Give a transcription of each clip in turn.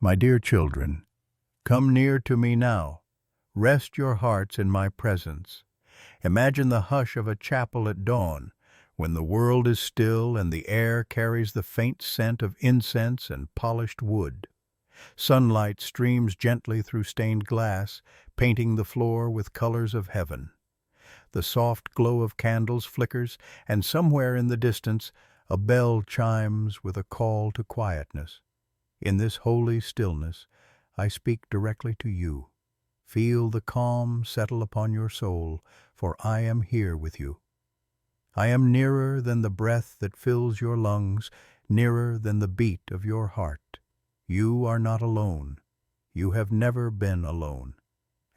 My dear children, come near to me now. Rest your hearts in my presence. Imagine the hush of a chapel at dawn, when the world is still and the air carries the faint scent of incense and polished wood. Sunlight streams gently through stained glass, painting the floor with colors of heaven. The soft glow of candles flickers, and somewhere in the distance a bell chimes with a call to quietness. In this holy stillness, I speak directly to you. Feel the calm settle upon your soul, for I am here with you. I am nearer than the breath that fills your lungs, nearer than the beat of your heart. You are not alone. You have never been alone.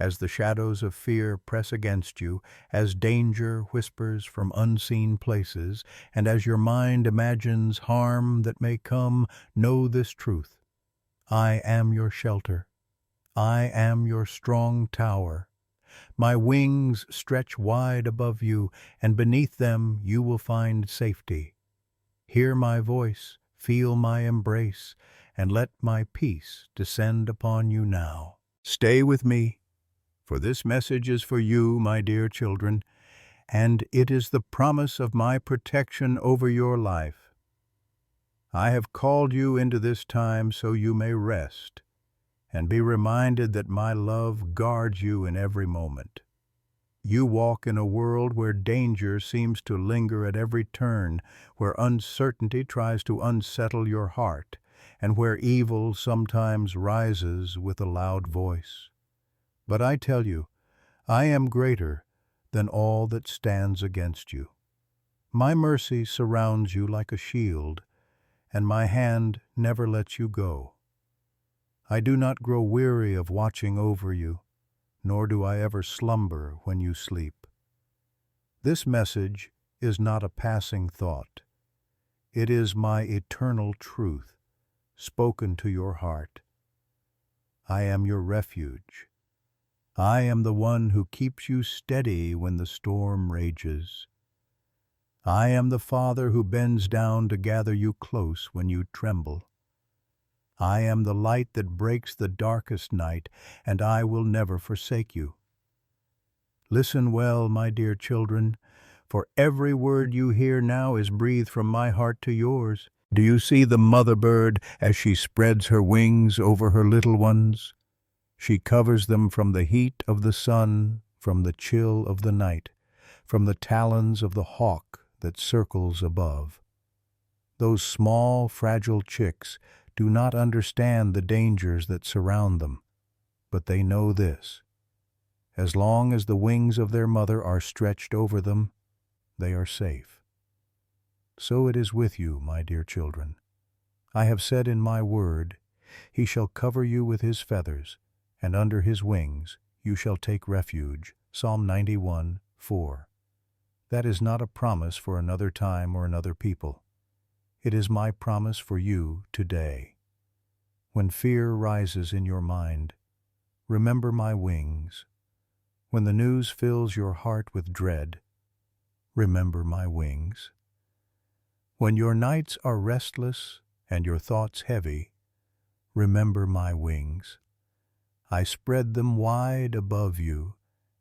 As the shadows of fear press against you, as danger whispers from unseen places, and as your mind imagines harm that may come, know this truth. I am your shelter. I am your strong tower. My wings stretch wide above you, and beneath them you will find safety. Hear my voice, feel my embrace, and let my peace descend upon you now. Stay with me, for this message is for you, my dear children, and it is the promise of my protection over your life. I have called you into this time so you may rest, and be reminded that my love guards you in every moment. You walk in a world where danger seems to linger at every turn, where uncertainty tries to unsettle your heart, and where evil sometimes rises with a loud voice. But I tell you, I am greater than all that stands against you. My mercy surrounds you like a shield, and my hand never lets you go. I do not grow weary of watching over you, nor do I ever slumber when you sleep. This message is not a passing thought. It is my eternal truth, spoken to your heart. I am your refuge. I am the one who keeps you steady when the storm rages. I am the Father who bends down to gather you close when you tremble. I am the light that breaks the darkest night, and I will never forsake you. Listen well, my dear children, for every word you hear now is breathed from my heart to yours. Do you see the mother bird as she spreads her wings over her little ones? She covers them from the heat of the sun, from the chill of the night, from the talons of the hawk that circles above. Those small, fragile chicks do not understand the dangers that surround them, but they know this. As long as the wings of their mother are stretched over them, they are safe. So it is with you, my dear children. I have said in my word, He shall cover you with His feathers, and under His wings you shall take refuge. Psalm 91:4. That is not a promise for another time or another people. It is my promise for you today. When fear rises in your mind, remember my wings. When the news fills your heart with dread, remember my wings. When your nights are restless and your thoughts heavy, remember my wings. I spread them wide above you,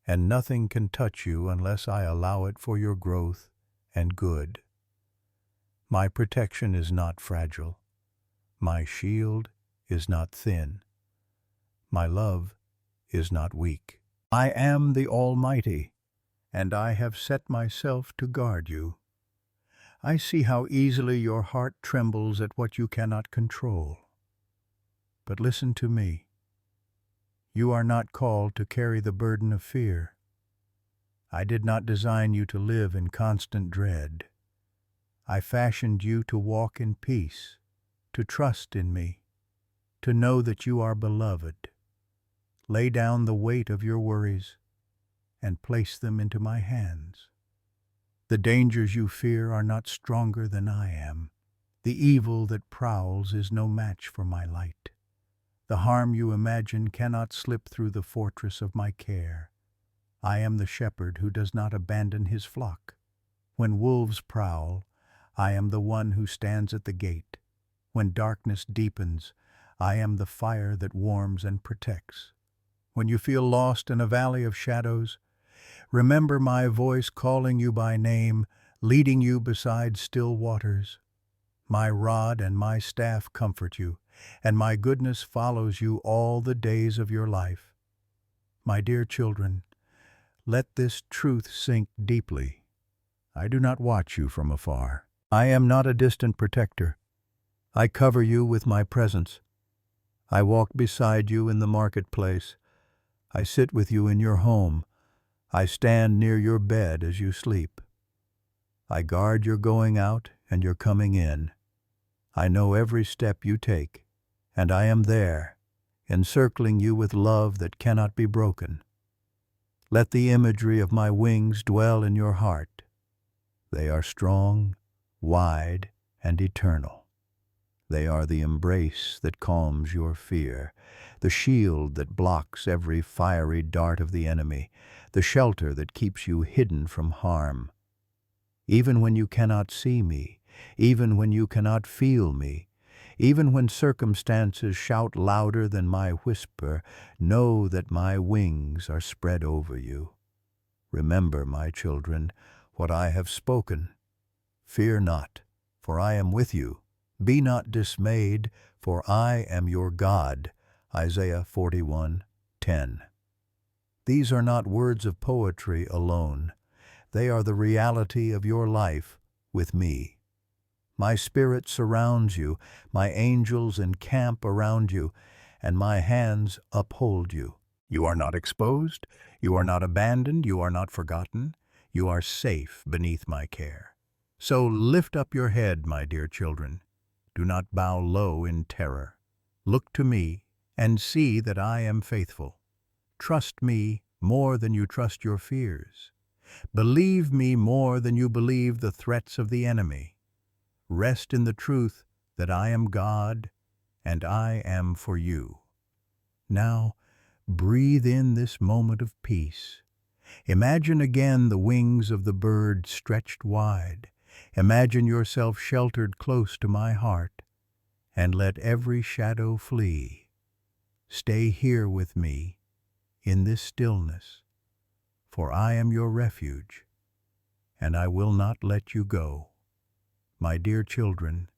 and nothing can touch you unless I allow it for your growth and good. My protection is not fragile. My shield is not thin. My love is not weak. I am the Almighty, and I have set myself to guard you. I see how easily your heart trembles at what you cannot control. But listen to me. You are not called to carry the burden of fear. I did not design you to live in constant dread. I fashioned you to walk in peace, to trust in me, to know that you are beloved. Lay down the weight of your worries and place them into my hands. The dangers you fear are not stronger than I am. The evil that prowls is no match for my light. The harm you imagine cannot slip through the fortress of my care. I am the shepherd who does not abandon his flock. When wolves prowl, I am the one who stands at the gate. When darkness deepens, I am the fire that warms and protects. When you feel lost in a valley of shadows, remember my voice calling you by name, leading you beside still waters. My rod and my staff comfort you, and my goodness follows you all the days of your life. My dear children, let this truth sink deeply. I do not watch you from afar. I am not a distant protector. I cover you with my presence. I walk beside you in the marketplace. I sit with you in your home. I stand near your bed as you sleep. I guard your going out and your coming in. I know every step you take, and I am there, encircling you with love that cannot be broken. Let the imagery of my wings dwell in your heart. They are strong, wide, and eternal. They are the embrace that calms your fear, the shield that blocks every fiery dart of the enemy, the shelter that keeps you hidden from harm. Even when you cannot see me, even when you cannot feel me, even when circumstances shout louder than my whisper, know that my wings are spread over you. Remember, my children, what I have spoken. Fear not, for I am with you. Be not dismayed, for I am your God. Isaiah 41:10. These are not words of poetry alone. They are the reality of your life with me. My spirit surrounds you, my angels encamp around you, and my hands uphold you. You are not exposed, you are not abandoned, you are not forgotten. You are safe beneath my care. So lift up your head, my dear children. Do not bow low in terror. Look to me and see that I am faithful. Trust me more than you trust your fears. Believe me more than you believe the threats of the enemy. Rest in the truth that I am God and I am for you. Now, breathe in this moment of peace. Imagine again the wings of the bird stretched wide. Imagine yourself sheltered close to my heart, and let every shadow flee. Stay here with me in this stillness, for I am your refuge, and I will not let you go. My dear children,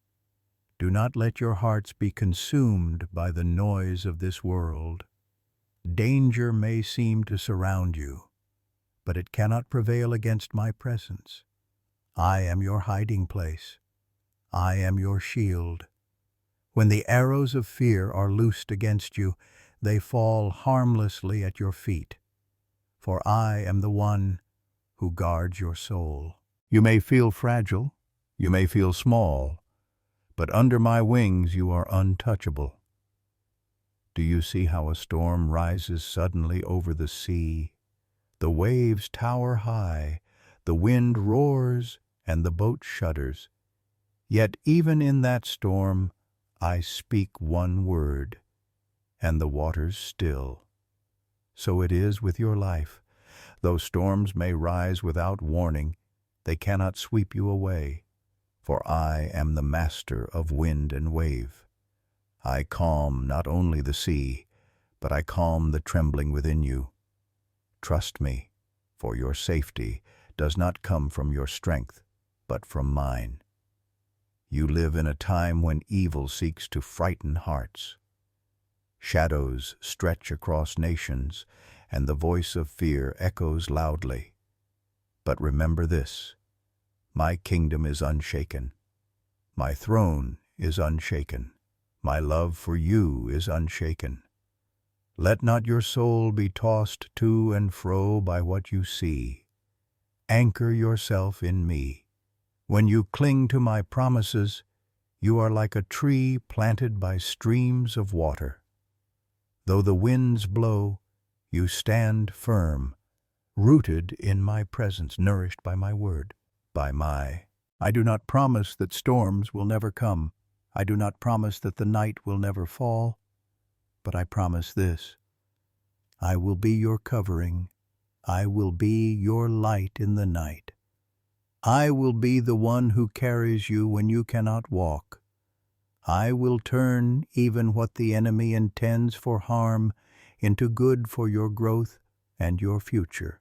do not let your hearts be consumed by the noise of this world. Danger may seem to surround you, but it cannot prevail against my presence. I am your hiding place. I am your shield. When the arrows of fear are loosed against you, they fall harmlessly at your feet, for I am the one who guards your soul. You may feel fragile, you may feel small, but under my wings you are untouchable. Do you see how a storm rises suddenly over the sea? The waves tower high, the wind roars, and the boat shudders. Yet even in that storm, I speak one word, and the waters still. So it is with your life. Though storms may rise without warning, they cannot sweep you away, for I am the master of wind and wave. I calm not only the sea, but I calm the trembling within you. Trust me, for your safety does not come from your strength, but from mine. You live in a time when evil seeks to frighten hearts. Shadows stretch across nations, and the voice of fear echoes loudly. But remember this, my kingdom is unshaken. My throne is unshaken. My love for you is unshaken. Let not your soul be tossed to and fro by what you see. Anchor yourself in me. When you cling to my promises, you are like a tree planted by streams of water. Though the winds blow, you stand firm, rooted in my presence, nourished by my word, I do not promise that storms will never come. I do not promise that the night will never fall, but I promise this. I will be your covering. I will be your light in the night. I will be the one who carries you when you cannot walk. I will turn even what the enemy intends for harm into good for your growth and your future.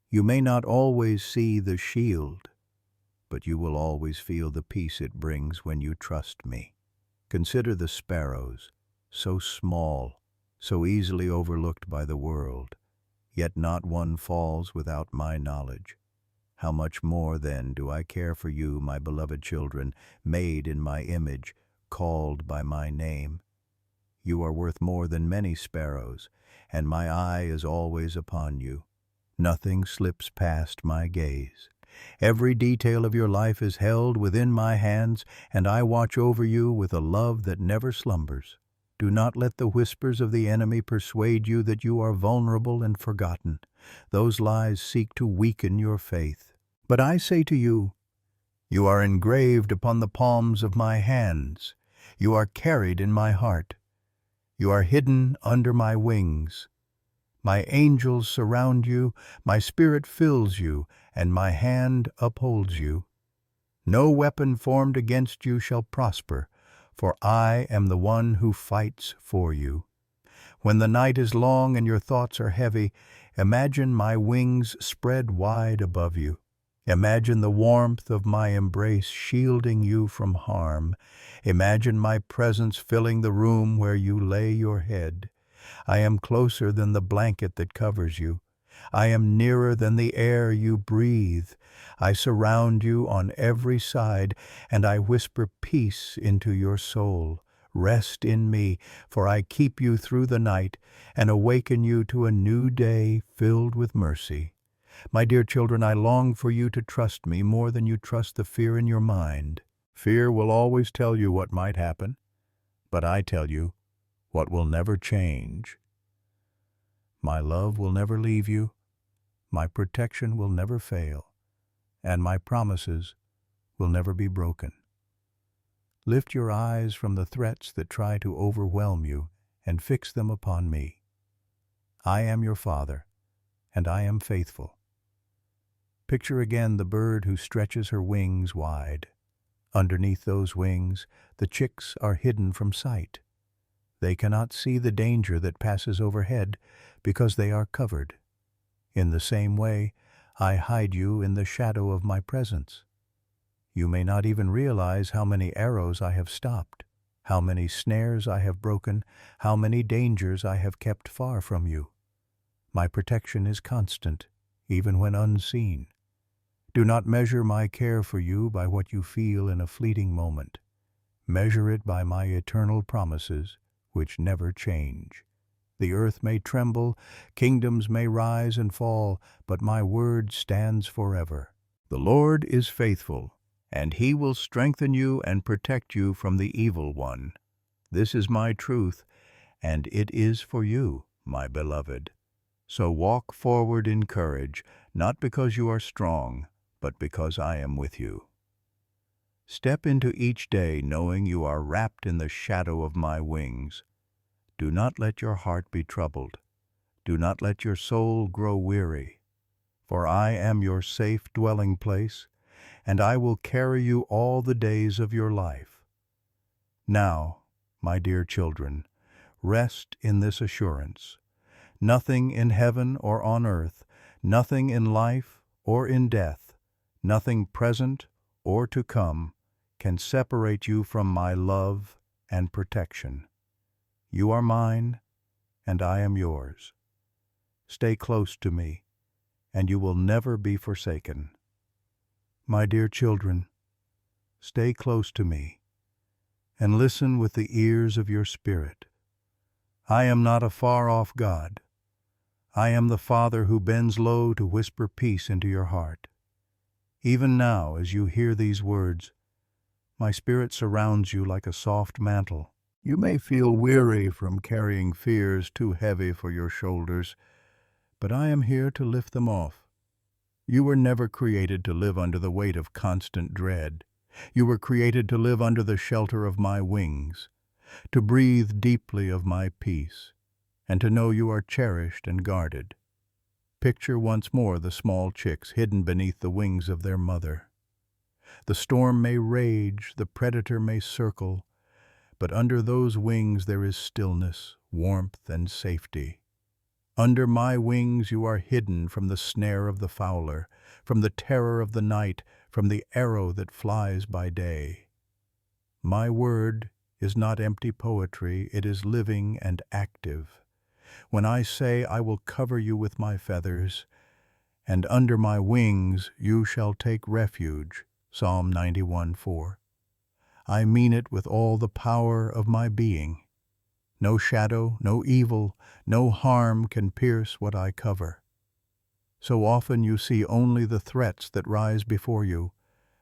You may not always see the shield, but you will always feel the peace it brings when you trust me. Consider the sparrows, so small, so easily overlooked by the world, yet not one falls without my knowledge. How much more, then, do I care for you, my beloved children, made in my image, called by my name? You are worth more than many sparrows, and my eye is always upon you. Nothing slips past my gaze. Every detail of your life is held within my hands, and I watch over you with a love that never slumbers. Do not let the whispers of the enemy persuade you that you are vulnerable and forgotten. Those lies seek to weaken your faith. But I say to you, you are engraved upon the palms of my hands. You are carried in my heart. You are hidden under my wings. My angels surround you, my spirit fills you, and my hand upholds you. No weapon formed against you shall prosper, for I am the one who fights for you. When the night is long and your thoughts are heavy, imagine my wings spread wide above you. Imagine the warmth of my embrace shielding you from harm. Imagine my presence filling the room where you lay your head. I am closer than the blanket that covers you. I am nearer than the air you breathe. I surround you on every side, and I whisper peace into your soul. Rest in me, for I keep you through the night and awaken you to a new day filled with mercy. My dear children, I long for you to trust me more than you trust the fear in your mind. Fear will always tell you what might happen, but I tell you what will never change. My love will never leave you, my protection will never fail, and my promises will never be broken. Lift your eyes from the threats that try to overwhelm you and fix them upon me. I am your Father, and I am faithful. Picture again the bird who stretches her wings wide. Underneath those wings, the chicks are hidden from sight. They cannot see the danger that passes overhead because they are covered. In the same way, I hide you in the shadow of my presence. You may not even realize how many arrows I have stopped, how many snares I have broken, how many dangers I have kept far from you. My protection is constant, even when unseen. Do not measure my care for you by what you feel in a fleeting moment. Measure it by my eternal promises, which never change. The earth may tremble, kingdoms may rise and fall, but my word stands forever. The Lord is faithful, and he will strengthen you and protect you from the evil one. This is my truth, and it is for you, my beloved. So walk forward in courage, not because you are strong, but because I am with you. Step into each day knowing you are wrapped in the shadow of my wings. Do not let your heart be troubled. Do not let your soul grow weary. For I am your safe dwelling place, and I will carry you all the days of your life. Now, my dear children, rest in this assurance. Nothing in heaven or on earth, nothing in life or in death, nothing present or to come, can separate you from my love and protection. You are mine, and I am yours. Stay close to me, and you will never be forsaken. My dear children, stay close to me, and listen with the ears of your spirit. I am not a far-off God. I am the Father who bends low to whisper peace into your heart. Even now, as you hear these words, my spirit surrounds you like a soft mantle. You may feel weary from carrying fears too heavy for your shoulders, but I am here to lift them off. You were never created to live under the weight of constant dread. You were created to live under the shelter of my wings, to breathe deeply of my peace, and to know you are cherished and guarded. Picture once more the small chicks hidden beneath the wings of their mother. The storm may rage, the predator may circle, but under those wings there is stillness, warmth, and safety. Under my wings you are hidden from the snare of the fowler, from the terror of the night, from the arrow that flies by day. My word is not empty poetry, it is living and active. When I say I will cover you with my feathers, and under my wings you shall take refuge, Psalm 91:4. I mean it with all the power of my being. No shadow, no evil, no harm can pierce what I cover. So often you see only the threats that rise before you,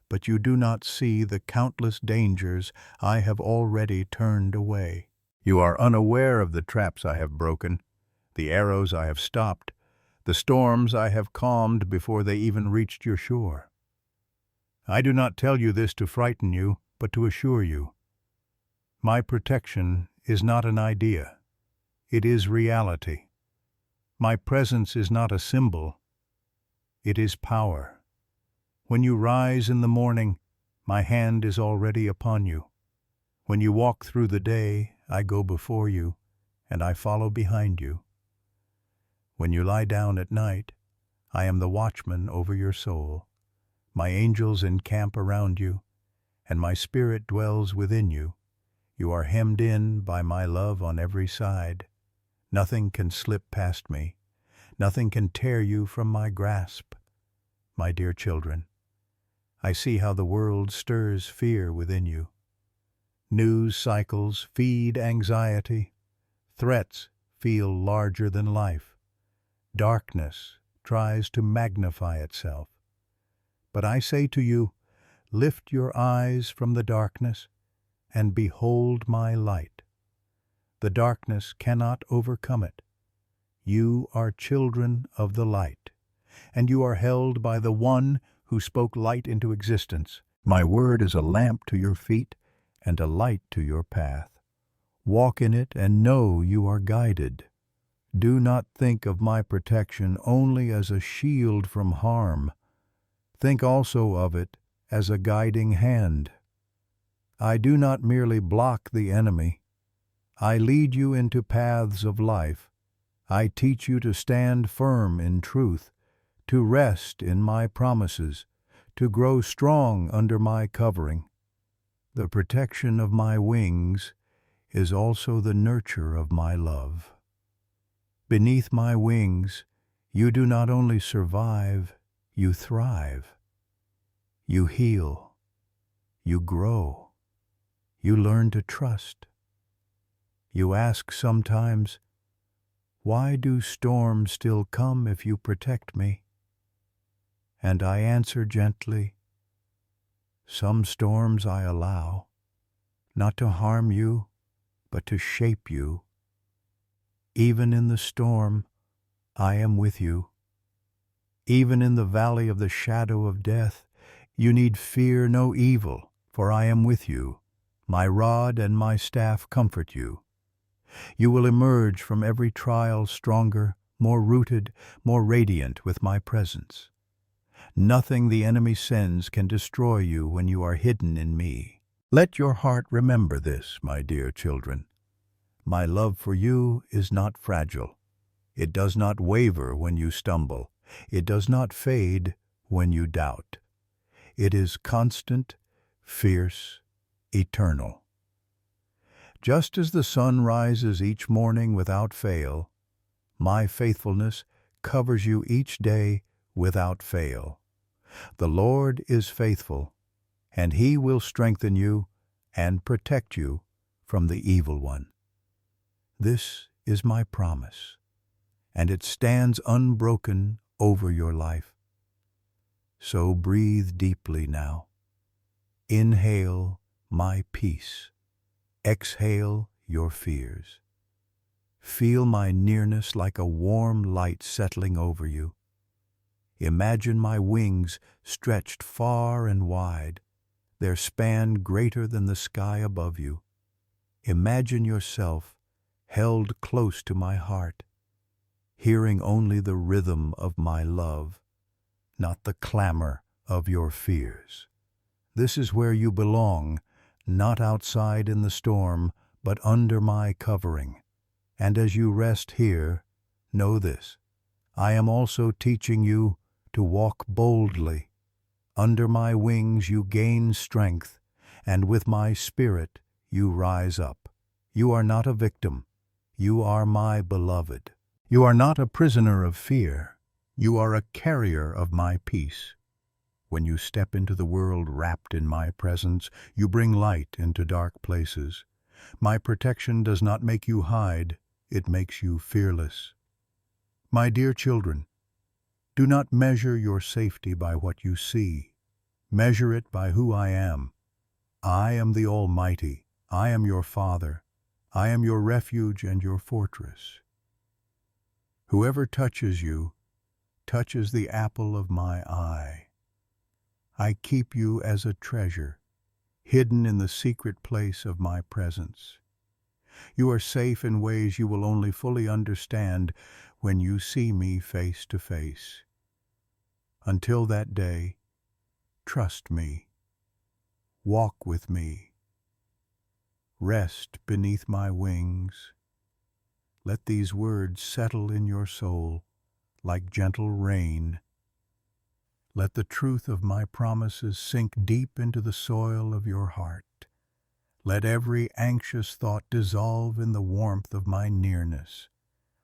but you do not see the countless dangers I have already turned away. You are unaware of the traps I have broken, the arrows I have stopped, the storms I have calmed before they even reached your shore. I do not tell you this to frighten you, but to assure you. My protection is not an idea. It is reality. My presence is not a symbol. It is power. When you rise in the morning, my hand is already upon you. When you walk through the day, I go before you, and I follow behind you. When you lie down at night, I am the watchman over your soul. My angels encamp around you, and my spirit dwells within you. You are hemmed in by my love on every side. Nothing can slip past me. Nothing can tear you from my grasp. My dear children, I see how the world stirs fear within you. News cycles feed anxiety. Threats feel larger than life. Darkness tries to magnify itself. But I say to you, lift your eyes from the darkness and behold my light. The darkness cannot overcome it. You are children of the light, and you are held by the one who spoke light into existence. My word is a lamp to your feet and a light to your path. Walk in it and know you are guided. Do not think of my protection only as a shield from harm. Think also of it as a guiding hand. I do not merely block the enemy. I lead you into paths of life. I teach you to stand firm in truth, to rest in my promises, to grow strong under my covering. The protection of my wings is also the nurture of my love. Beneath my wings, you do not only survive, you thrive. You heal. You grow. You learn to trust. You ask sometimes, why do storms still come if you protect me? And I answer gently, some storms I allow, not to harm you, but to shape you. Even in the storm, I am with you. Even in the valley of the shadow of death, you need fear no evil, for I am with you. My rod and my staff comfort you. You will emerge from every trial stronger, more rooted, more radiant with my presence. Nothing the enemy sends can destroy you when you are hidden in me. Let your heart remember this, my dear children. My love for you is not fragile. It does not waver when you stumble. It does not fade when you doubt. It is constant, fierce, eternal. Just as the sun rises each morning without fail, my faithfulness covers you each day without fail. The Lord is faithful, and He will strengthen you and protect you from the evil one. This is my promise, and it stands unbroken over your life. So breathe deeply now. Inhale my peace. Exhale your fears. Feel my nearness like a warm light settling over you. Imagine my wings stretched far and wide, their span greater than the sky above you. Imagine yourself held close to my heart, hearing only the rhythm of my love, not the clamor of your fears. This is where you belong, not outside in the storm, but under my covering. And as you rest here, know this: I am also teaching you to walk boldly. Under my wings you gain strength, and with my spirit you rise up. You are not a victim. You are my beloved. You are not a prisoner of fear. You are a carrier of my peace. When you step into the world wrapped in my presence, you bring light into dark places. My protection does not make you hide, it makes you fearless. My dear children, do not measure your safety by what you see. Measure it by who I am. I am the Almighty. I am your Father. I am your refuge and your fortress. Whoever touches you touches the apple of my eye. I keep you as a treasure, hidden in the secret place of my presence. You are safe in ways you will only fully understand when you see me face to face. Until that day, trust me. Walk with me. Rest beneath my wings. Let these words settle in your soul like gentle rain. Let the truth of my promises sink deep into the soil of your heart. Let every anxious thought dissolve in the warmth of my nearness.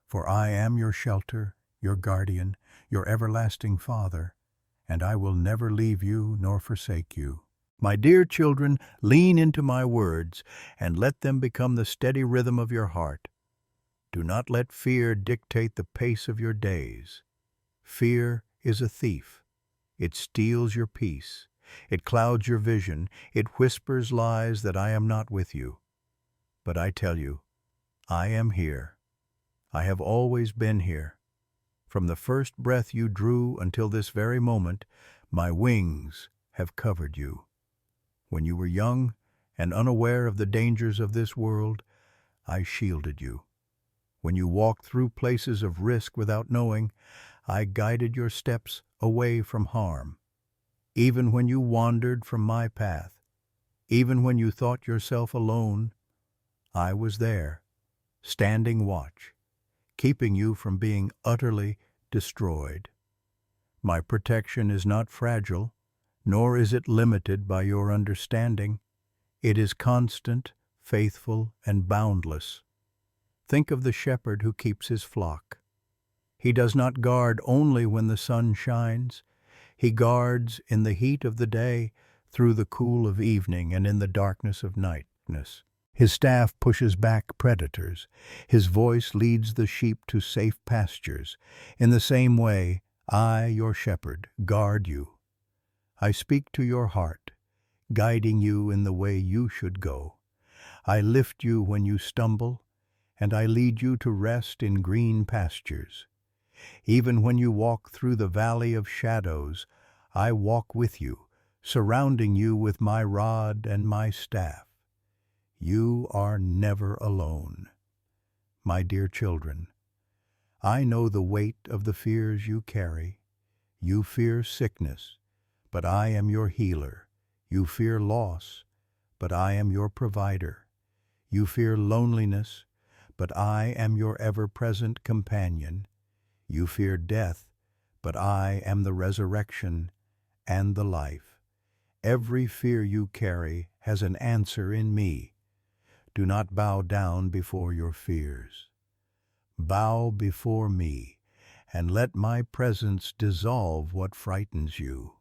For I am your shelter, your guardian, your everlasting Father, and I will never leave you nor forsake you. My dear children, lean into my words and let them become the steady rhythm of your heart. Do not let fear dictate the pace of your days. Fear is a thief. It steals your peace. It clouds your vision. It whispers lies that I am not with you. But I tell you, I am here. I have always been here. From the first breath you drew until this very moment, my wings have covered you. When you were young and unaware of the dangers of this world, I shielded you. When you walked through places of risk without knowing, I guided your steps away from harm. Even when you wandered from my path, even when you thought yourself alone, I was there, standing watch, keeping you from being utterly destroyed. My protection is not fragile, nor is it limited by your understanding. It is constant, faithful, and boundless. Think of the shepherd who keeps his flock. He does not guard only when the sun shines. He guards in the heat of the day, through the cool of evening, and in the darkness of nightness. His staff pushes back predators. His voice leads the sheep to safe pastures. In the same way, I, your shepherd, guard you. I speak to your heart, guiding you in the way you should go. I lift you when you stumble, and I lead you to rest in green pastures. Even when you walk through the valley of shadows, I walk with you, surrounding you with my rod and my staff. You are never alone. My dear children, I know the weight of the fears you carry. You fear sickness, but I am your healer. You fear loss, but I am your provider. You fear loneliness, but I am your ever-present companion. You fear death, but I am the resurrection and the life. Every fear you carry has an answer in me. Do not bow down before your fears. Bow before me, and let my presence dissolve what frightens you.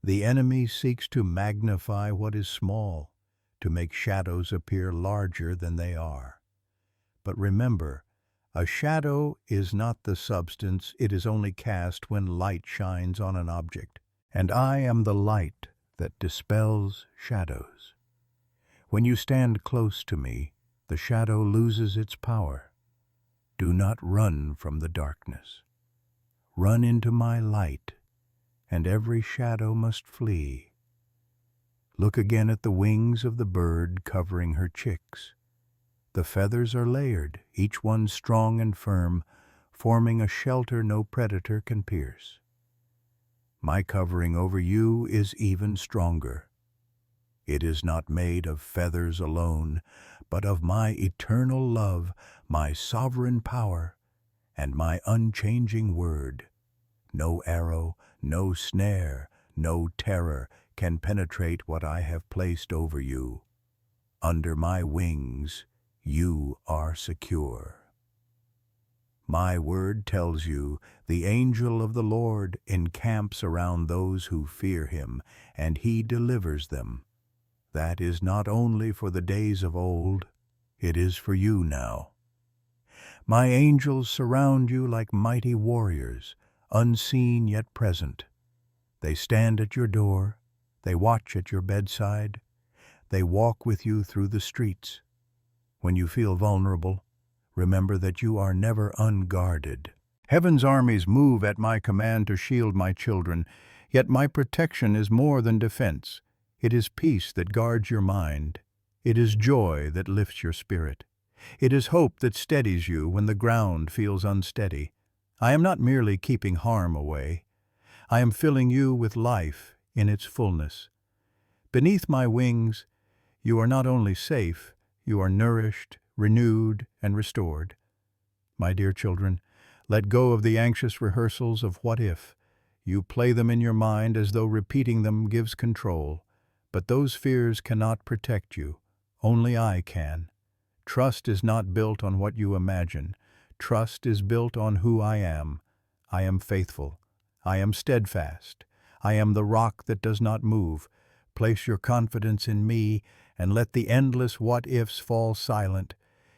The enemy seeks to magnify what is small, to make shadows appear larger than they are. But remember, a shadow is not the substance, it is only cast when light shines on an object. And I am the light that dispels shadows. When you stand close to me, the shadow loses its power. Do not run from the darkness. Run into my light, and every shadow must flee. Look again at the wings of the bird covering her chicks. The feathers are layered, each one strong and firm, forming a shelter no predator can pierce. My covering over you is even stronger. It is not made of feathers alone, but of my eternal love, my sovereign power, and my unchanging word. No arrow, no snare, no terror can penetrate what I have placed over you. Under my wings, you are secure. My word tells you, the angel of the Lord encamps around those who fear him, and he delivers them. That is not only for the days of old, it is for you now. My angels surround you like mighty warriors, unseen yet present. They stand at your door, they watch at your bedside, they walk with you through the streets. When you feel vulnerable, remember that you are never unguarded. Heaven's armies move at my command to shield my children, yet my protection is more than defense. It is peace that guards your mind. It is joy that lifts your spirit. It is hope that steadies you when the ground feels unsteady. I am not merely keeping harm away. I am filling you with life in its fullness. Beneath my wings, you are not only safe, you are nourished, renewed, and restored. My dear children, let go of the anxious rehearsals of what if. You play them in your mind as though repeating them gives control. But those fears cannot protect you. Only I can. Trust is not built on what you imagine. Trust is built on who I am. I am faithful. I am steadfast. I am the rock that does not move. Place your confidence in me and let the endless what-ifs fall silent.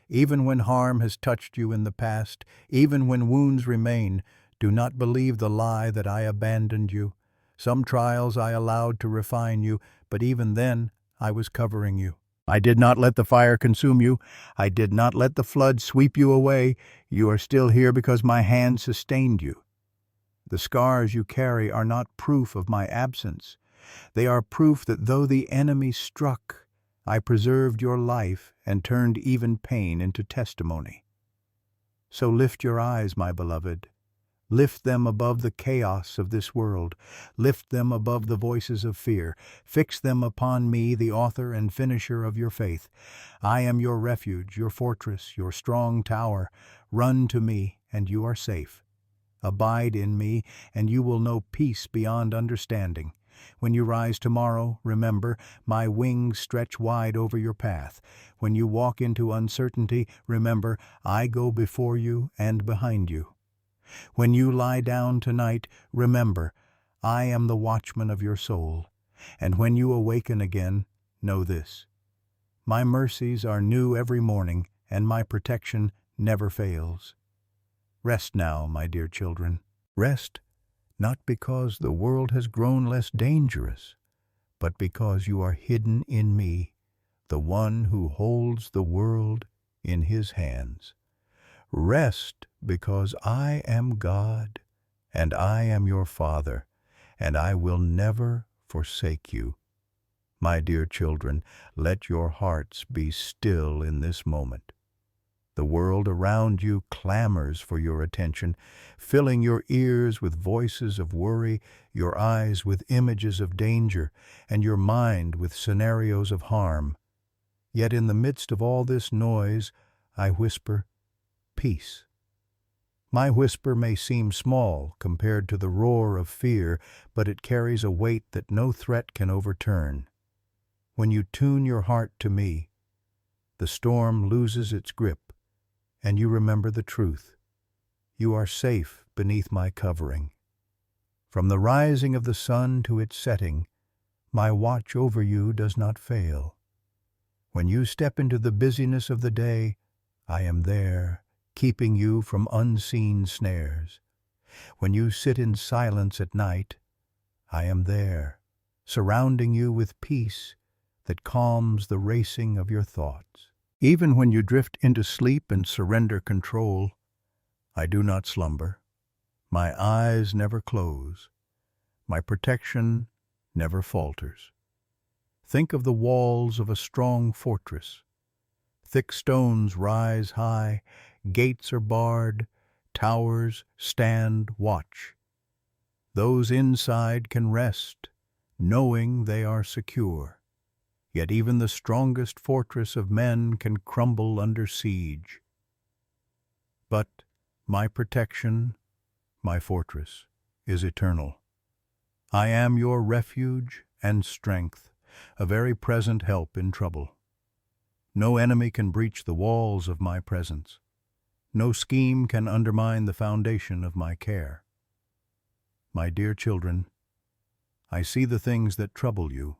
Even when harm has touched you in the past, even when wounds remain, do not believe the lie that I abandoned you. Some trials I allowed to refine you, but even then I was covering you. I did not let the fire consume you. I did not let the flood sweep you away. You are still here because my hand sustained you. The scars you carry are not proof of my absence. They are proof that though the enemy struck, I preserved your life and turned even pain into testimony. So lift your eyes, my beloved. Lift them above the chaos of this world. Lift them above the voices of fear. Fix them upon me, the author and finisher of your faith. I am your refuge, your fortress, your strong tower. Run to me, and you are safe. Abide in me, and you will know peace beyond understanding. When you rise tomorrow, remember, my wings stretch wide over your path. When you walk into uncertainty, remember, I go before you and behind you. When you lie down tonight, remember, I am the watchman of your soul. And when you awaken again, know this: my mercies are new every morning, and my protection never fails. Rest now, my dear children. Rest, not because the world has grown less dangerous, but because you are hidden in me, the one who holds the world in his hands. Rest because I am God, and I am your Father, and I will never forsake you. My dear children, let your hearts be still in this moment. The world around you clamors for your attention, filling your ears with voices of worry, your eyes with images of danger, and your mind with scenarios of harm. Yet in the midst of all this noise, I whisper, peace. My whisper may seem small compared to the roar of fear, but it carries a weight that no threat can overturn. When you tune your heart to me, the storm loses its grip, and you remember the truth. You are safe beneath my covering. From the rising of the sun to its setting, my watch over you does not fail. When you step into the busyness of the day, I am there, keeping you from unseen snares. When you sit in silence at night, I am there, surrounding you with peace that calms the racing of your thoughts. Even when you drift into sleep and surrender control, I do not slumber. My eyes never close. My protection never falters. Think of the walls of a strong fortress. Thick stones rise high, gates are barred, towers stand watch. Those inside can rest, knowing they are secure. yet even the strongest fortress of men can crumble under siege. But my protection, my fortress, is eternal. I am your refuge and strength, a very present help in trouble. No enemy can breach the walls of my presence. No scheme can undermine the foundation of my care. My dear children, I see the things that trouble you.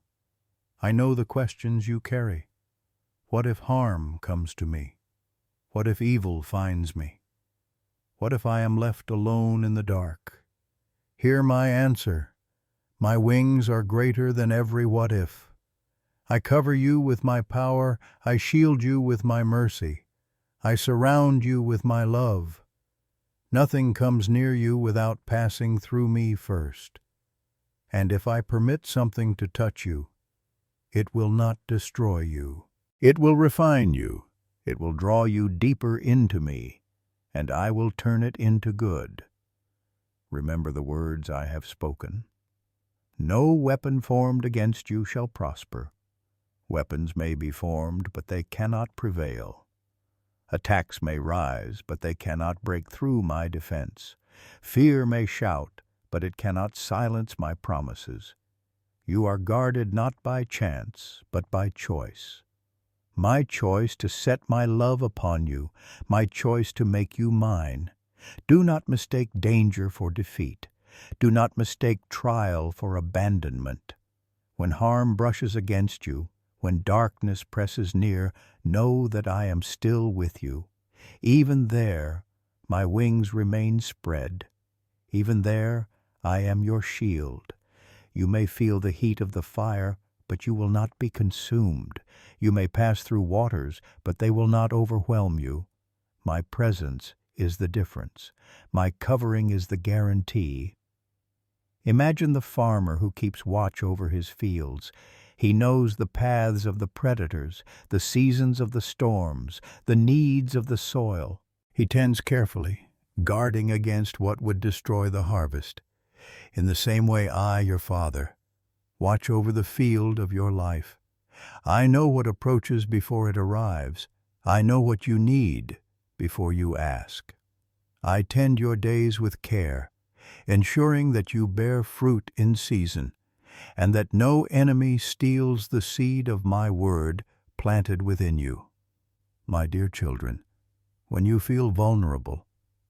I know the questions you carry. What if harm comes to me? What if evil finds me? What if I am left alone in the dark? Hear my answer. My wings are greater than every what if. I cover you with my power. I shield you with my mercy. I surround you with my love. Nothing comes near you without passing through me first. And if I permit something to touch you, it will not destroy you. It will refine you. It will draw you deeper into me, and I will turn it into good. Remember the words I have spoken. No weapon formed against you shall prosper. Weapons may be formed, but they cannot prevail. Attacks may rise, but they cannot break through my defense. Fear may shout, but it cannot silence my promises. You are guarded not by chance, but by choice. My choice to set my love upon you, my choice to make you mine. Do not mistake danger for defeat. Do not mistake trial for abandonment. When harm brushes against you, when darkness presses near, know that I am still with you. Even there, my wings remain spread. Even there, I am your shield. You may feel the heat of the fire, but you will not be consumed. You may pass through waters, but they will not overwhelm you. My presence is the difference. My covering is the guarantee. Imagine the farmer who keeps watch over his fields. He knows the paths of the predators, the seasons of the storms, the needs of the soil. He tends carefully, guarding against what would destroy the harvest. In the same way I, your Father, watch over the field of your life. I know what approaches before it arrives. I know what you need before you ask. I tend your days with care, ensuring that you bear fruit in season, and that no enemy steals the seed of my word planted within you. My dear children, when you feel vulnerable,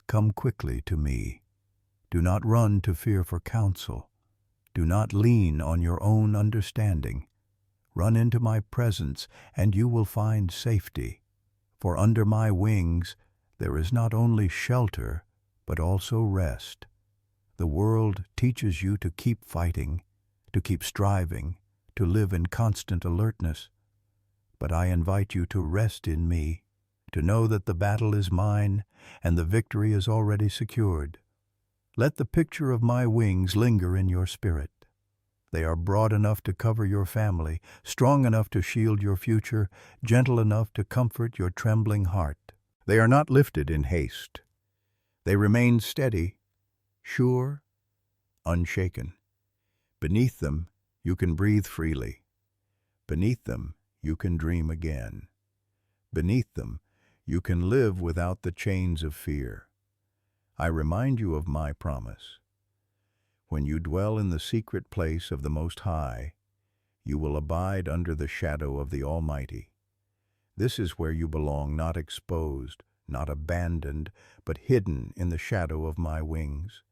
come quickly to me. Do not run to fear for counsel. Do not lean on your own understanding. Run into my presence, and you will find safety. For under my wings there is not only shelter, but also rest. The world teaches you to keep fighting, to keep striving, to live in constant alertness. But I invite you to rest in me, to know that the battle is mine and the victory is already secured. Let the picture of my wings linger in your spirit. They are broad enough to cover your family, strong enough to shield your future, gentle enough to comfort your trembling heart. They are not lifted in haste. They remain steady, sure, unshaken. Beneath them, you can breathe freely. Beneath them, you can dream again. Beneath them, you can live without the chains of fear. I remind you of my promise. When you dwell in the secret place of the Most High, you will abide under the shadow of the Almighty. This is where you belong, not exposed, not abandoned, but hidden in the shadow of my wings.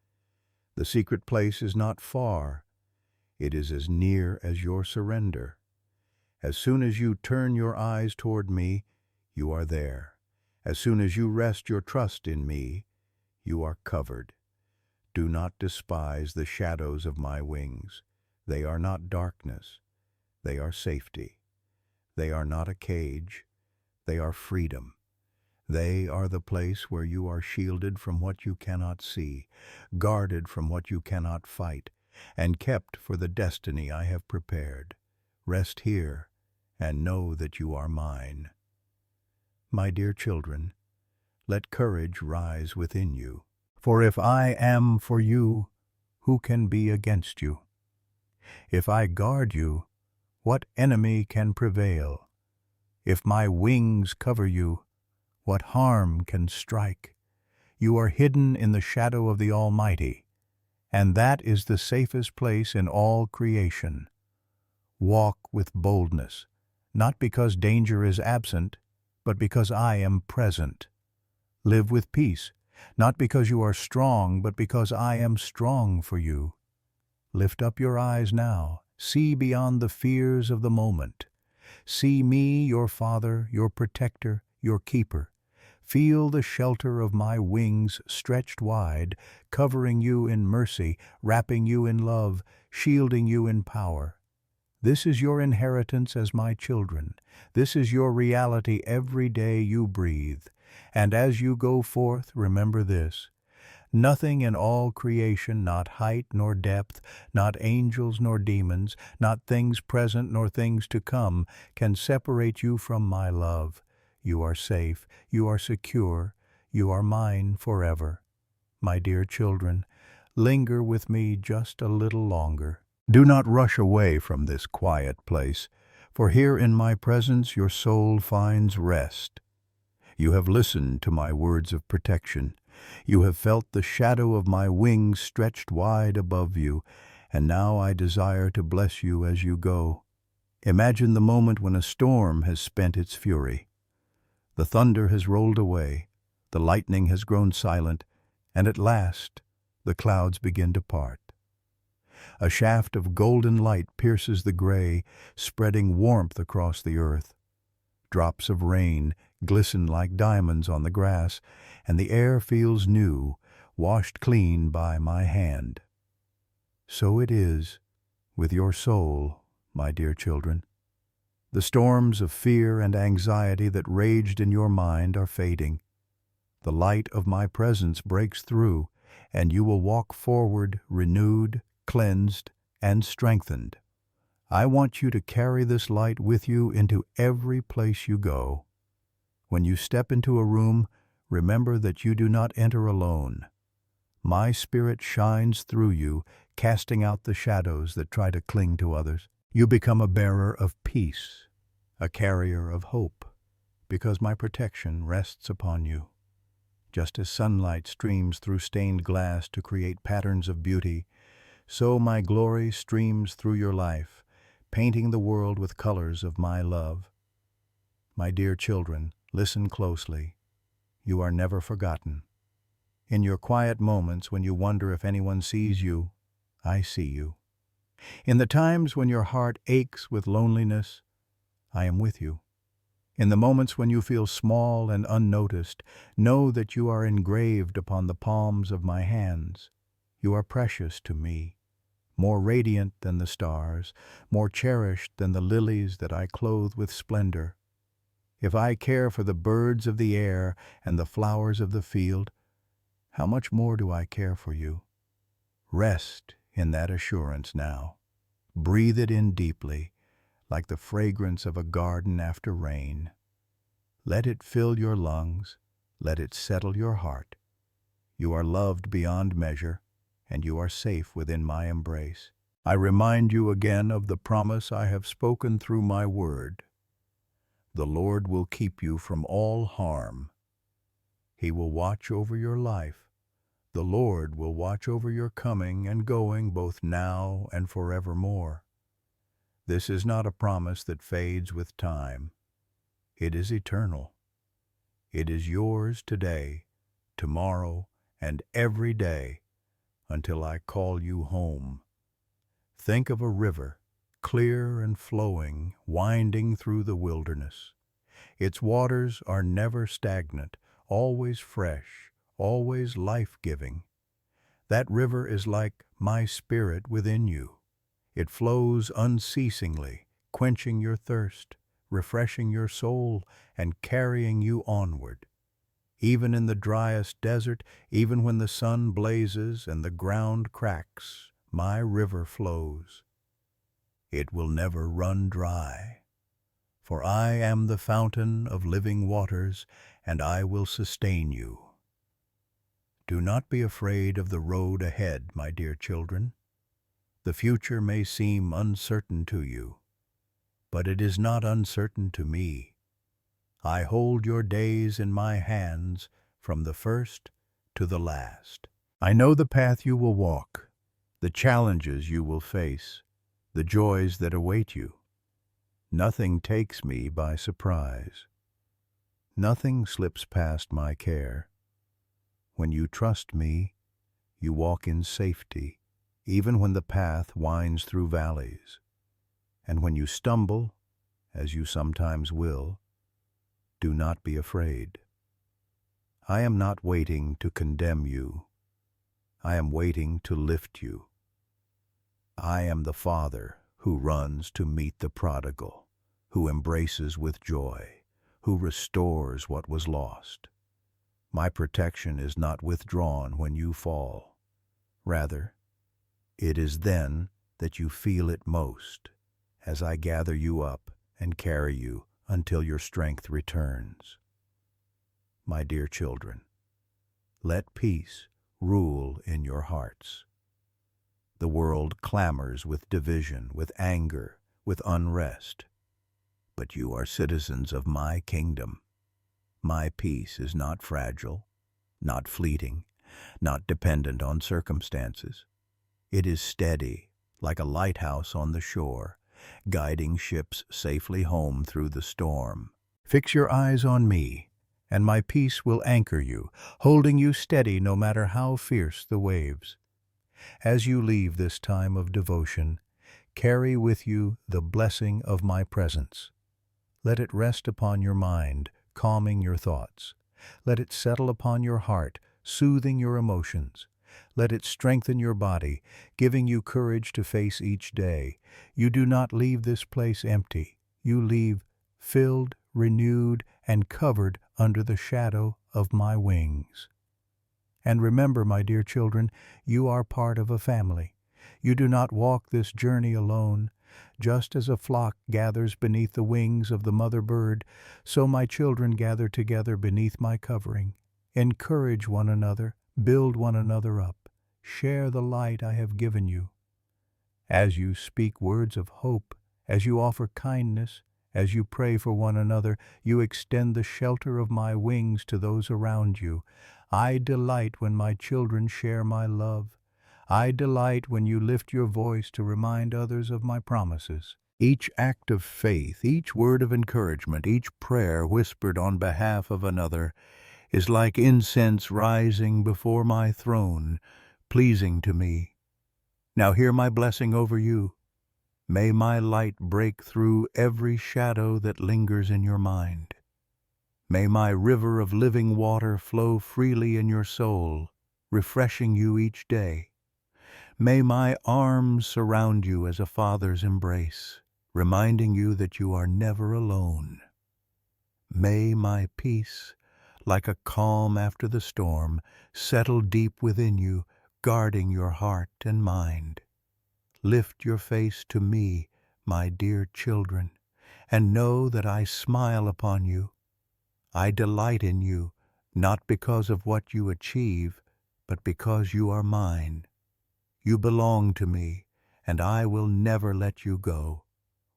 The secret place is not far. It is as near as your surrender. As soon as you turn your eyes toward me, you are there. As soon as you rest your trust in me, you are covered. Do not despise the shadows of my wings. They are not darkness. They are safety. They are not a cage. They are freedom. They are the place where you are shielded from what you cannot see, guarded from what you cannot fight, and kept for the destiny I have prepared. Rest here and know that you are mine. My dear children, let courage rise within you. For if I am for you, who can be against you? If I guard you, what enemy can prevail? If my wings cover you, what harm can strike? You are hidden in the shadow of the Almighty, and that is the safest place in all creation. Walk with boldness, not because danger is absent, but because I am present. Live with peace, not because you are strong, but because I am strong for you. Lift up your eyes now, see beyond the fears of the moment. See me, your Father, your protector, your keeper. Feel the shelter of my wings stretched wide, covering you in mercy, wrapping you in love, shielding you in power. This is your inheritance as my children. This is your reality every day you breathe. And as you go forth, remember this: nothing in all creation, not height nor depth, not angels nor demons, not things present nor things to come, can separate you from my love. You are safe, you are secure, you are mine forever. My dear children, linger with me just a little longer. Do not rush away from this quiet place, for here in my presence your soul finds rest. You have listened to my words of protection. You have felt the shadow of my wings stretched wide above you, and now I desire to bless you as you go. Imagine the moment when a storm has spent its fury. The thunder has rolled away, the lightning has grown silent, and at last the clouds begin to part. A shaft of golden light pierces the gray, spreading warmth across the earth. Drops of rain glisten like diamonds on the grass, and the air feels new, washed clean by my hand. So it is with your soul, my dear children. The storms of fear and anxiety that raged in your mind are fading. The light of my presence breaks through, and you will walk forward renewed, cleansed, and strengthened. I want you to carry this light with you into every place you go. When you step into a room, remember that you do not enter alone. My Spirit shines through you, casting out the shadows that try to cling to others. You become a bearer of peace, a carrier of hope, because my protection rests upon you. Just as sunlight streams through stained glass to create patterns of beauty, so my glory streams through your life, painting the world with colors of my love. My dear children, listen closely. You are never forgotten. In your quiet moments when you wonder if anyone sees you, I see you. In the times when your heart aches with loneliness, I am with you. In the moments when you feel small and unnoticed, know that you are engraved upon the palms of my hands. You are precious to me, more radiant than the stars, more cherished than the lilies that I clothe with splendor. If I care for the birds of the air and the flowers of the field, how much more do I care for you? Rest in that assurance now. Breathe it in deeply, like the fragrance of a garden after rain. Let it fill your lungs, let it settle your heart. You are loved beyond measure, and you are safe within my embrace. I remind you again of the promise I have spoken through my word. The Lord will keep you from all harm. He will watch over your life. The Lord will watch over your coming and going both now and forevermore. This is not a promise that fades with time. It is eternal. It is yours today, tomorrow, and every day until I call you home. Think of a river, clear and flowing, winding through the wilderness. Its waters are never stagnant, always fresh, always life-giving. That river is like my spirit within you. It flows unceasingly, quenching your thirst, refreshing your soul, and carrying you onward. Even in the driest desert, even when the sun blazes and the ground cracks, my river flows. It will never run dry. For I am the fountain of living waters, and I will sustain you. Do not be afraid of the road ahead, my dear children. The future may seem uncertain to you. but it is not uncertain to me. I hold your days in my hands from the first to the last. I know the path you will walk, the challenges you will face, the joys that await you. Nothing takes me by surprise. Nothing slips past my care. When you trust me, you walk in safety, even when the path winds through valleys. And when you stumble, as you sometimes will, do not be afraid. I am not waiting to condemn you. I am waiting to lift you. I am the Father who runs to meet the prodigal, who embraces with joy, who restores what was lost. My protection is not withdrawn when you fall. Rather, it is then that you feel it most, as I gather you up and carry you until your strength returns. My dear children, let peace rule in your hearts. The world clamors with division, with anger, with unrest. But you are citizens of my kingdom. My peace is not fragile, not fleeting, not dependent on circumstances. It is steady, like a lighthouse on the shore, guiding ships safely home through the storm. Fix your eyes on me, and my peace will anchor you, holding you steady no matter how fierce the waves. As you leave this time of devotion, carry with you the blessing of my presence. Let it rest upon your mind, calming your thoughts. Let it settle upon your heart, soothing your emotions. Let it strengthen your body, giving you courage to face each day. You do not leave this place empty. You leave filled, renewed, and covered under the shadow of my wings. And remember, my dear children, you are part of a family. You do not walk this journey alone. Just as a flock gathers beneath the wings of the mother bird, so my children gather together beneath my covering. Encourage one another, build one another up, share the light I have given you. As you speak words of hope, as you offer kindness, as you pray for one another, you extend the shelter of my wings to those around you. I delight when my children share my love. I delight when you lift your voice to remind others of my promises. Each act of faith, each word of encouragement, each prayer whispered on behalf of another is like incense rising before my throne, pleasing to me. Now hear my blessing over you. May my light break through every shadow that lingers in your mind. May my river of living water flow freely in your soul, refreshing you each day. May my arms surround you as a father's embrace, reminding you that you are never alone. May my peace, like a calm after the storm, settle deep within you, guarding your heart and mind. Lift your face to me, my dear children, and know that I smile upon you. I delight in you, not because of what you achieve, but because you are mine. You belong to me, and I will never let you go.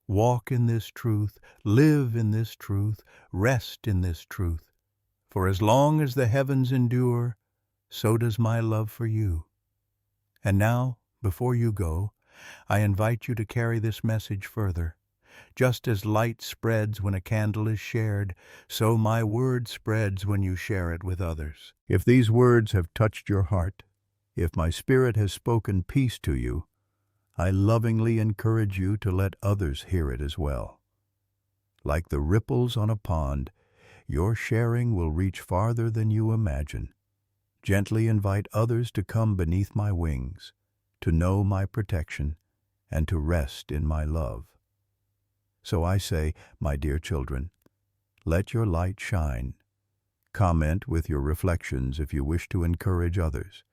Walk in this truth, live in this truth, rest in this truth. For as long as the heavens endure, so does my love for you. And now, before you go, I invite you to carry this message further. Just as light spreads when a candle is shared, so my word spreads when you share it with others. If these words have touched your heart, if my spirit has spoken peace to you, I lovingly encourage you to let others hear it as well. Like the ripples on a pond, your sharing will reach farther than you imagine. Gently invite others to come beneath my wings, to know my protection, and to rest in my love. So I say, my dear children, let your light shine. Comment with your reflections if you wish to encourage others,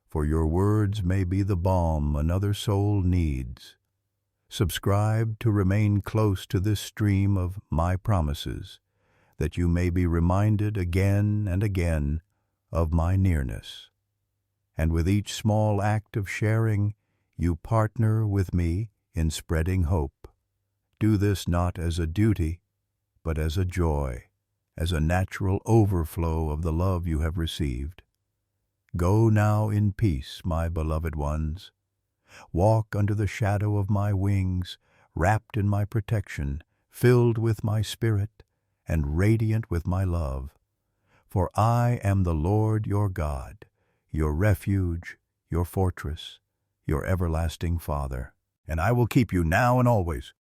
for your words may be the balm another soul needs. Subscribe to remain close to this stream of my promises, that you may be reminded again and again of my nearness. And with each small act of sharing, you partner with me in spreading hope. Do this not as a duty, but as a joy, as a natural overflow of the love you have received. Go now in peace, my beloved ones. Walk under the shadow of my wings, wrapped in my protection, filled with my spirit, and radiant with my love. For I am the Lord your God, your refuge, your fortress, your everlasting Father. And I will keep you now and always